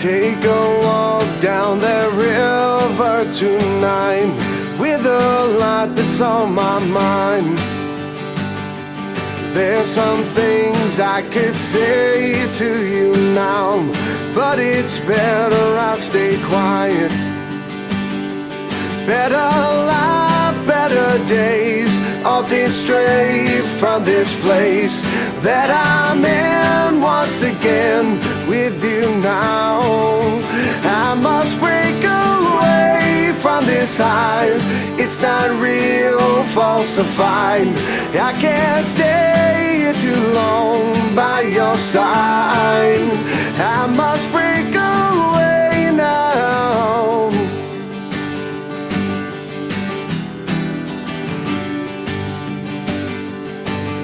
Take a walk down that river tonight with a lot that's on my mind. There's some things I could say to you now, but it's better I stay quiet. Better life, better days, often stray from this place that I'm in once again with you now. I must break away from this high. It's not real, falsified. I can't stay here too long by your side. I must break away now.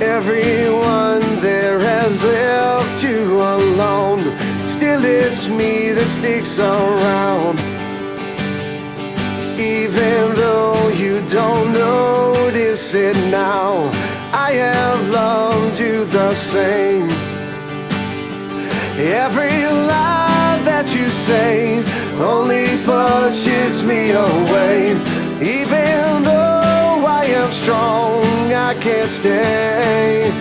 Everyone there has left you alone. Still it's me that sticks around. Even though you don't notice it now, I have loved you the same. Every lie that you say only pushes me away. Even though I am strong, I can't stay.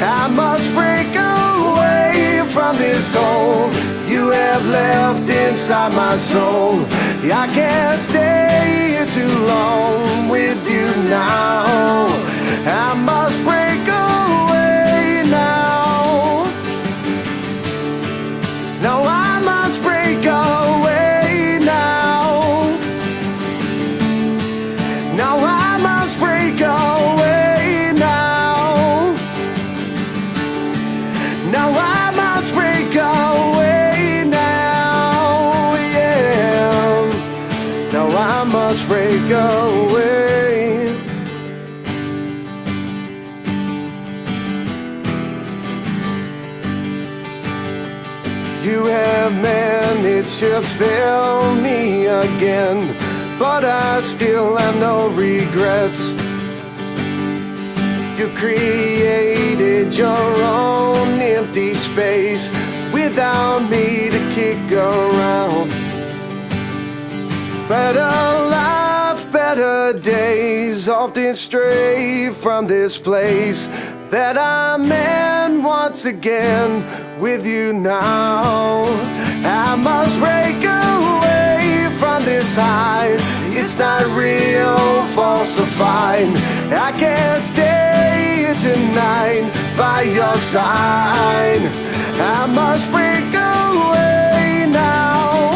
I must break away from this hole you have left inside my soul. I can't stay here too long with you now. I must break away now. No, I must break away now. Now I must break away now. Now I must break away now, yeah. Now I must break away. You have managed to fail me again, but I still have no regrets. You created your own empty space without me to kick around. Better life, better days, often stray from this place that I'm in once again with you now. I must break away from this high. It's not real, falsified. I can't stay here tonight by your side. I must break away now.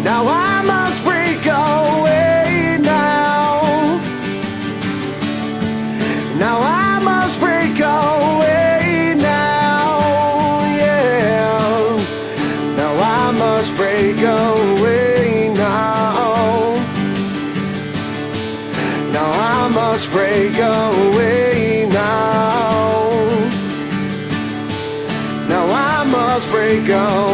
Now I must break away now. Now I must break away now, yeah. Now I must break away now. Now I must break away now. Now I must break away.